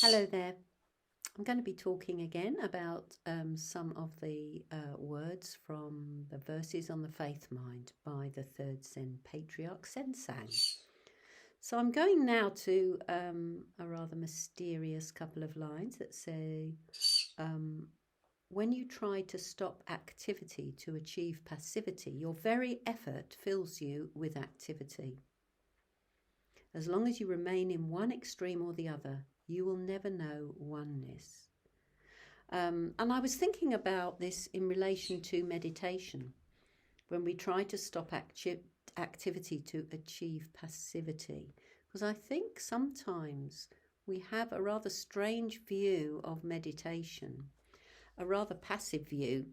Hello there. I'm going to be talking again about some of the words from the verses on the Faith Mind by the third Zen patriarch Sensang. So I'm going now to a rather mysterious couple of lines that say, when you try to stop activity to achieve passivity, your very effort fills you with activity. As long as you remain in one extreme or the other, you will never know oneness. And I was thinking about this in relation to meditation. When we try to stop activity to achieve passivity, because I think sometimes we have a rather strange view of meditation, a rather passive view,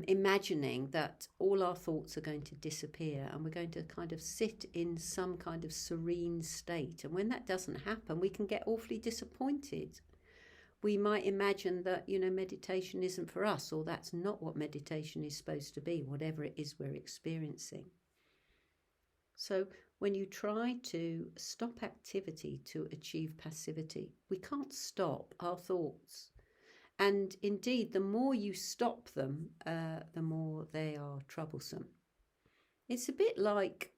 imagining that all our thoughts are going to disappear and we're going to kind of sit in some kind of serene state. And when that doesn't happen, we can get awfully disappointed. We might imagine that, meditation isn't for us, or that's not what meditation is supposed to be, whatever it is we're experiencing. So when you try to stop activity to achieve passivity, we can't stop our thoughts. And indeed, the more you stop them, the more they are troublesome. It's a bit like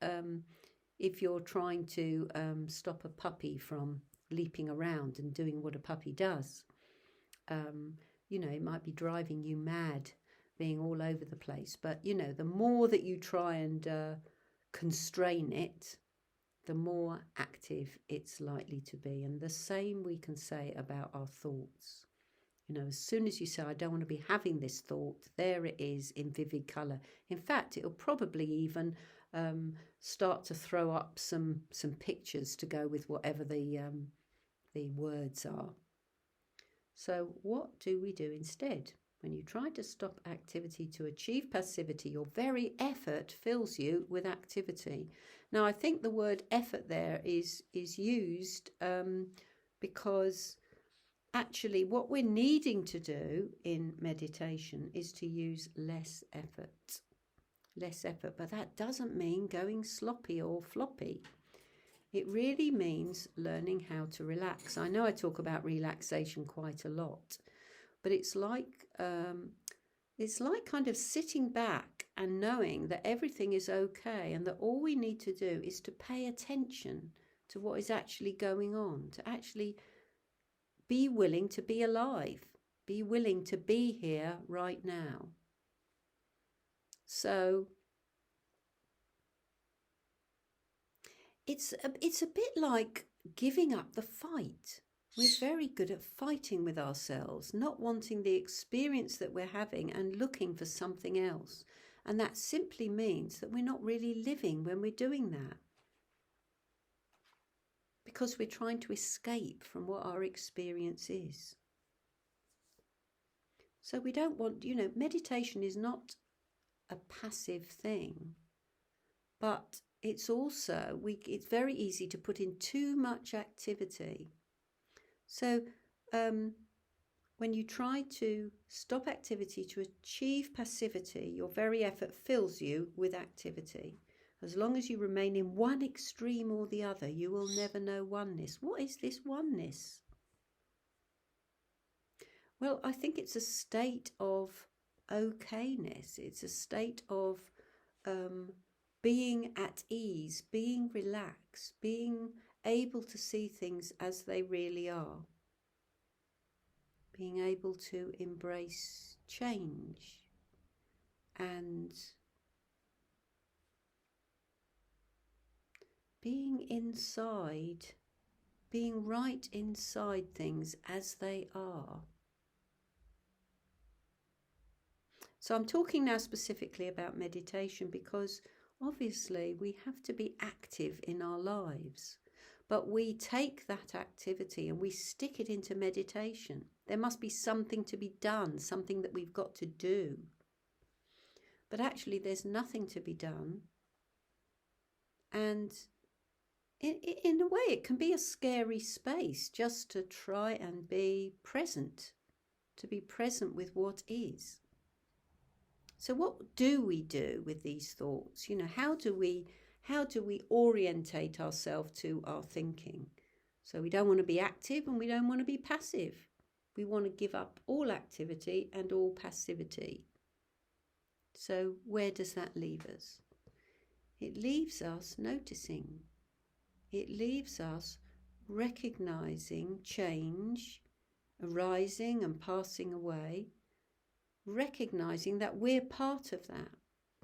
if you're trying to stop a puppy from leaping around and doing what a puppy does. It might be driving you mad, being all over the place. But, the more that you try and constrain it, the more active it's likely to be. And the same we can say about our thoughts. As soon as you say, I don't want to be having this thought, there it is in vivid colour. In fact, it'll probably even start to throw up some pictures to go with whatever the words are. So what do we do instead? When you try to stop activity to achieve passivity, your very effort fills you with activity. Now, I think the word effort there is used because actually what we're needing to do in meditation is to use less effort. But that doesn't mean going sloppy or floppy. It really means learning how to relax. I know I talk about relaxation quite a lot, but it's like kind of sitting back and knowing that everything is okay and that all we need to do is to pay attention to what is actually going on, to actually be willing to be alive, be willing to be here right now. So it's a bit like giving up the fight. We're very good at fighting with ourselves, not wanting the experience that we're having and looking for something else. And that simply means that we're not really living when we're doing that, because we're trying to escape from what our experience is. So we don't want, meditation is not a passive thing, but it's also, it's very easy to put in too much activity. So when you try to stop activity to achieve passivity, your very effort fills you with activity. As long as you remain in one extreme or the other, you will never know oneness. What is this oneness? Well, I think it's a state of okayness. It's a state of being at ease, being relaxed, being able to see things as they really are, being able to embrace change and being inside, being right inside things as they are. So I'm talking now specifically about meditation because obviously we have to be active in our lives, but we take that activity and we stick it into meditation. There must be something to be done, something that we've got to do. But actually there's nothing to be done. And in a way it can be a scary space just to try and be present, to be present with what is. So what do we do with these thoughts? How do we orientate ourselves to our thinking So we don't want to be active and we don't want to be passive. We want to give up all activity and all passivity. So where does that leave us? It leaves us noticing. It leaves us recognizing change arising and passing away, recognizing that we're part of that.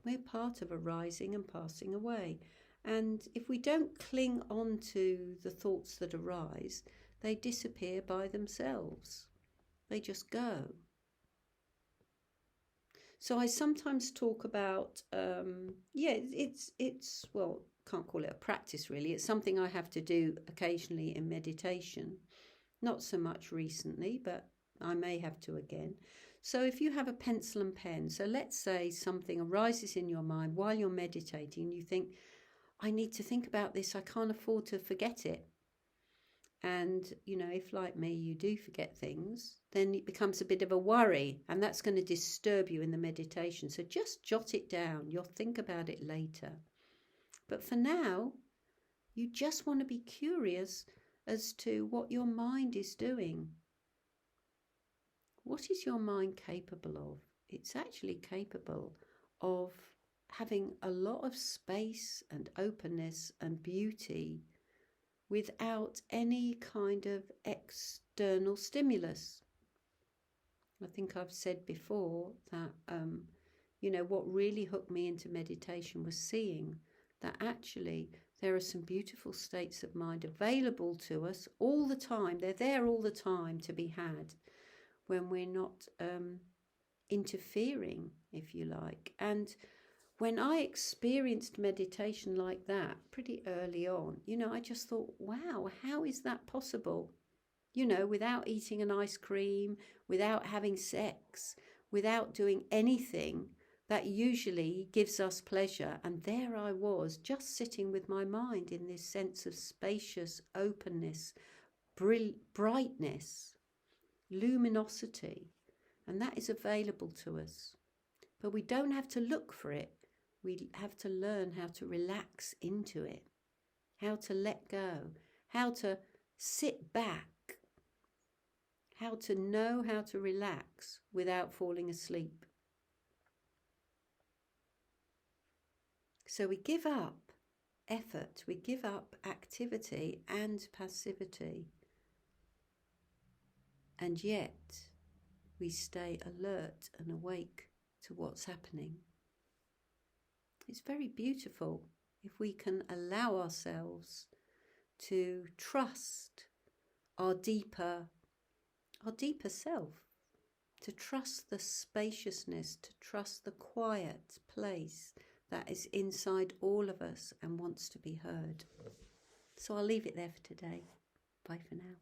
We're part of arising and passing away. And if we don't cling on to the thoughts that arise, they disappear by themselves. They just go. So I sometimes talk about, it's well, can't call it a practice really. It's something I have to do occasionally in meditation. Not so much recently, but I may have to again. So if you have a pencil and pen, so let's say something arises in your mind while you're meditating, you think, I need to think about this, I can't afford to forget it. And, if like me, you do forget things, then it becomes a bit of a worry, and that's going to disturb you in the meditation. So just jot it down. You'll think about it later. But for now, you just want to be curious as to what your mind is doing. What is your mind capable of? It's actually capable of having a lot of space and openness and beauty without any kind of external stimulus. I think I've said before that, what really hooked me into meditation was seeing that actually there are some beautiful states of mind available to us all the time. They're there all the time to be had when we're not interfering, if you like. And when I experienced meditation like that pretty early on, I just thought, wow, how is that possible? Without eating an ice cream, without having sex, without doing anything that usually gives us pleasure. And there I was, just sitting with my mind in this sense of spacious openness, brightness, luminosity. And that is available to us. But we don't have to look for it. We have to learn how to relax into it, how to let go, how to sit back, how to know how to relax without falling asleep. So we give up effort, we give up activity and passivity, and yet we stay alert and awake to what's happening. It's very beautiful if we can allow ourselves to trust our deeper self, to trust the spaciousness, to trust the quiet place that is inside all of us and wants to be heard. So I'll leave it there for today. Bye for now.